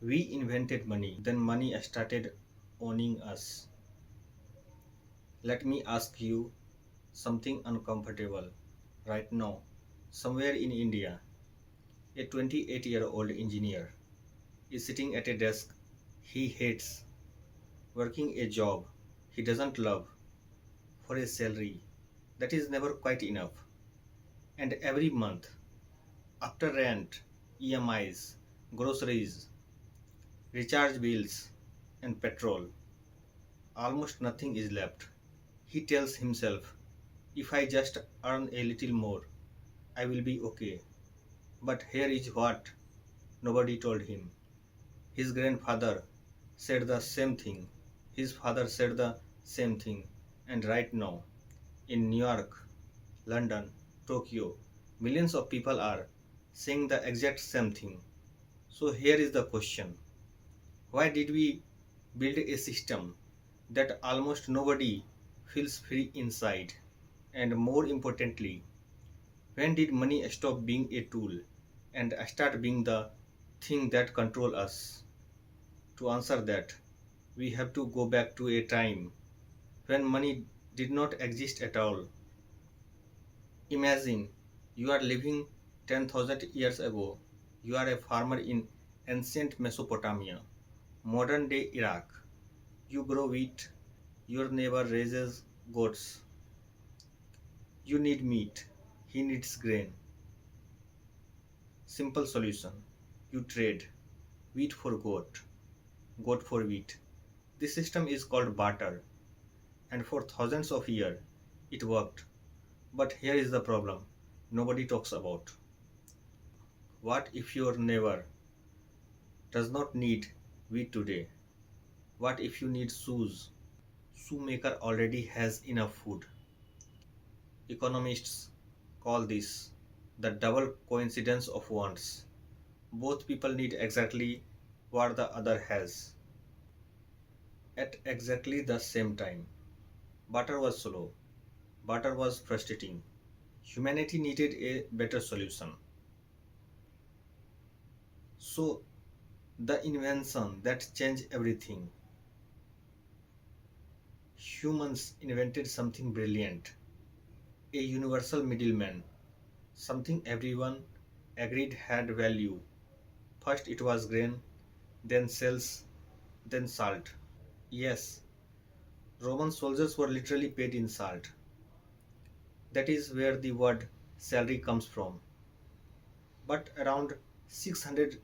We invented money, then money started owning us. Let me ask you something uncomfortable. Right now, somewhere in India, a 28-year-old engineer is sitting at a desk he hates, working a job he doesn't love for a salary that is never quite enough. And every month, after rent, EMIs, groceries, recharge bills, and petrol, almost nothing is left. He tells himself, if I just earn a little more, I will be okay. But here is what nobody told him. His grandfather said the same thing. His father said the same thing. And right now, in New York, London, Tokyo, millions of people are saying the exact same thing. So here is the question. Why did we build a system that almost nobody feels free inside? And more importantly, when did money stop being a tool and start being the thing that control us? To answer that, we have to go back to a time when money did not exist at all. Imagine you are living 10,000 years ago. You are a farmer in ancient Mesopotamia, modern day Iraq. You grow wheat, your neighbor raises goats. You need meat, he needs grain. Simple solution. You trade wheat for goat, goat for wheat. This system is called barter, and for thousands of years it worked. But here is the problem nobody talks about. What if your neighbor does not need wheat today? What if you need shoes? Shoemaker already has enough food. Economists call this the double coincidence of wants. Both people need exactly what the other has at exactly the same time. Barter was slow. Barter was frustrating. Humanity needed a better solution. So, the invention that changed everything. Humans invented something brilliant, a universal middleman, something everyone agreed had value. First it was grain, then cells, then salt. Yes, Roman soldiers were literally paid in salt. That is where the word salary comes from. But around 600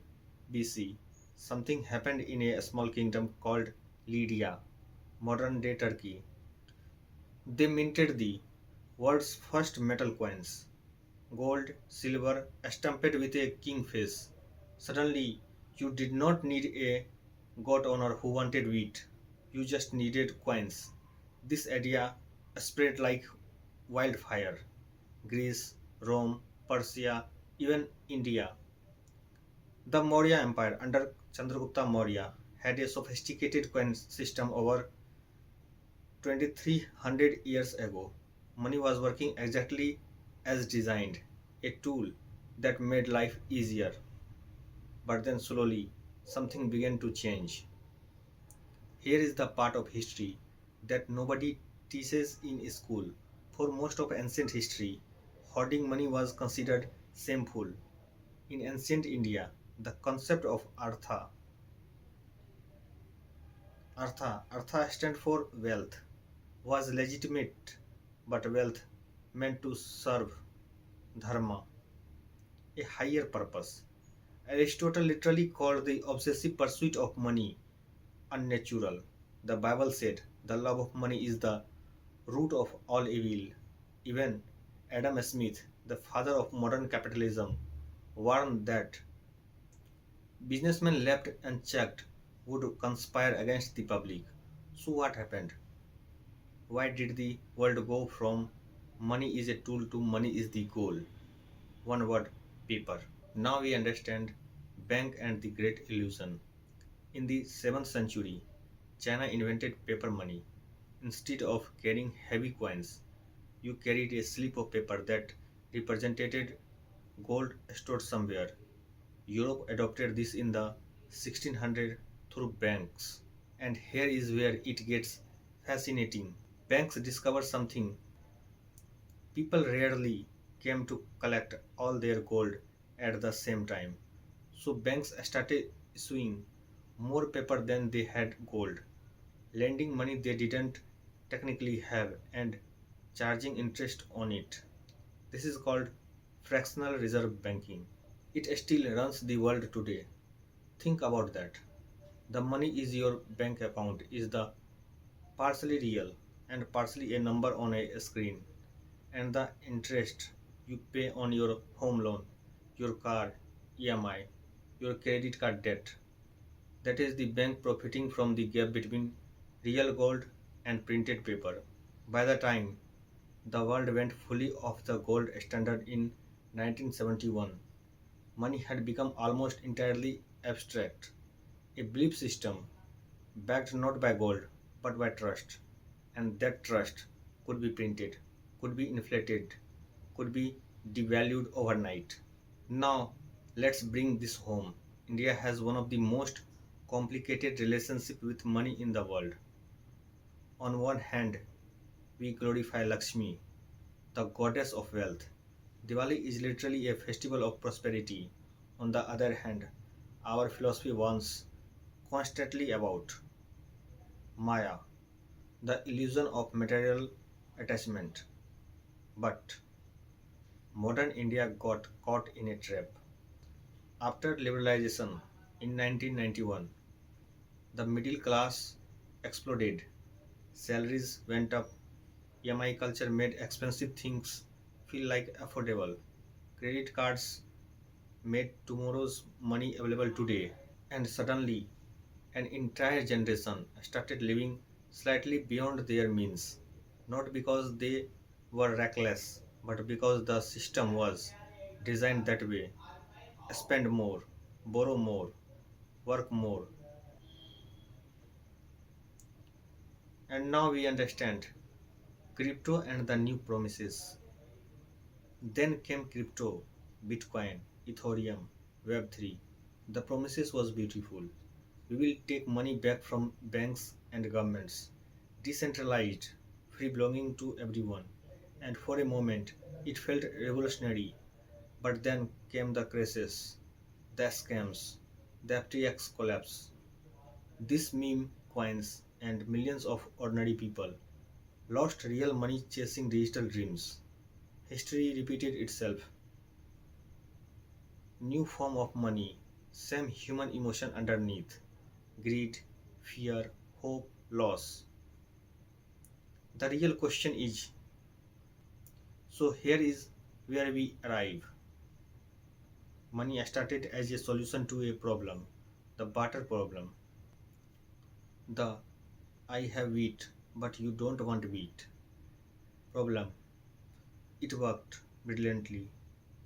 BC, something happened in a small kingdom called Lydia, modern day Turkey. They minted the world's first metal coins, gold, silver, stamped with a king face. Suddenly, you did not need a god owner who wanted wheat. You just needed coins. This idea spread like wildfire. Greece, Rome, Persia, even India. The Maurya Empire under Chandragupta Maurya had a sophisticated coin system over 2300 years ago. Money was working exactly as designed, a tool that made life easier. But then slowly, something began to change. Here is the part of history that nobody teaches in school. For most of ancient history, hoarding money was considered shameful. In ancient India, the concept of artha stand for wealth, was legitimate, but wealth meant to serve dharma, a higher purpose. Aristotle literally called the obsessive pursuit of money unnatural. The Bible said the love of money is the root of all evil. Even Adam Smith, the father of modern capitalism, warned that businessmen left unchecked would conspire against the public. So, what happened? Why did the world go from money is a tool to money is the goal? One word paper. Now we understand bank and the great illusion. In the 7th century, China invented paper money. Instead of carrying heavy coins, you carried a slip of paper that represented gold stored somewhere. Europe adopted this in the 1600 through banks. And here is where it gets fascinating. Banks discover something people rarely came to collect all their gold at the same time. So banks started issuing more paper than they had gold, lending money they didn't technically have and charging interest on it. This is called fractional reserve banking. It still runs the world today. Think about that. The money is your bank account is the partially real and partially a number on a screen, and the interest you pay on your home loan, your car EMI, your credit card debt. That is the bank profiting from the gap between real gold and printed paper. By the time the world went fully off the gold standard in 1971, money had become almost entirely abstract, a belief system backed not by gold but by trust. And that trust could be printed, could be inflated, could be devalued overnight. Now, let's bring this home. India has one of the most complicated relationships with money in the world. On one hand, we glorify Lakshmi, the goddess of wealth. Diwali is literally a festival of prosperity. On the other hand, our philosophy warns constantly about Maya, the illusion of material attachment. But modern India got caught in a trap. After liberalization in 1991, the middle class exploded. Salaries went up. EMI culture made expensive things feel like affordable. Credit cards made tomorrow's money available today. And suddenly, an entire generation started living slightly beyond their means. Not because they were reckless, but because the system was designed that way. Spend more, borrow more, work more. And now we understand crypto and the new promises. Then came crypto, Bitcoin, Ethereum, Web3. The promises was beautiful. We will take money back from banks and governments. Decentralized, free belonging to everyone. And for a moment, it felt revolutionary. But then came the crisis, the scams, the FTX collapse. This meme coins and millions of ordinary people lost real money chasing digital dreams. History repeated itself. New form of money, same human emotion underneath. Greed, fear, hope, loss. The real question is, so here is where we arrive. Money started as a solution to a problem, the barter problem. The I have wheat, but you don't want wheat problem. It worked brilliantly.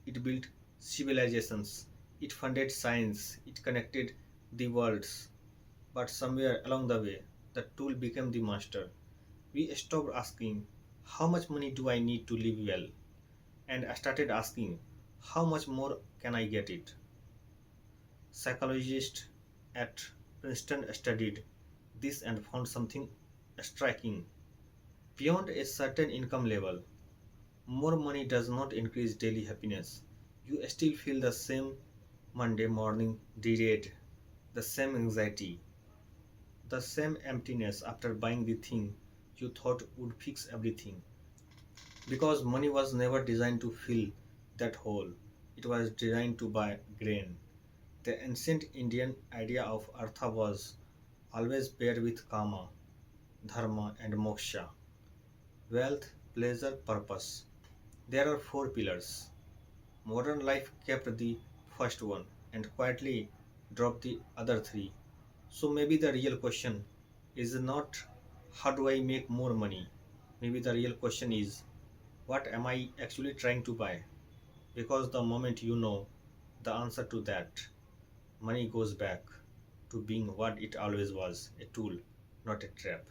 It built civilizations. It funded science. It connected the worlds. But somewhere along the way, the tool became the master. We stopped asking, how much money do I need to live well? And I started asking, how much more can I get it? Psychologists at Princeton studied this and found something striking. Beyond a certain income level, more money does not increase daily happiness. You still feel the same Monday morning dread, the same anxiety, the same emptiness after buying the thing you thought would fix everything. Because money was never designed to fill that hole, it was designed to buy grain. The ancient Indian idea of Artha was always paired with Kama, Dharma, and Moksha, wealth, pleasure, purpose. There are four pillars. Modern life kept the first one and quietly dropped the other three. So maybe the real question is not how do I make more money? Maybe the real question is what am I actually trying to buy? Because the moment you know the answer to that, money goes back to being what it always was, a tool, not a trap.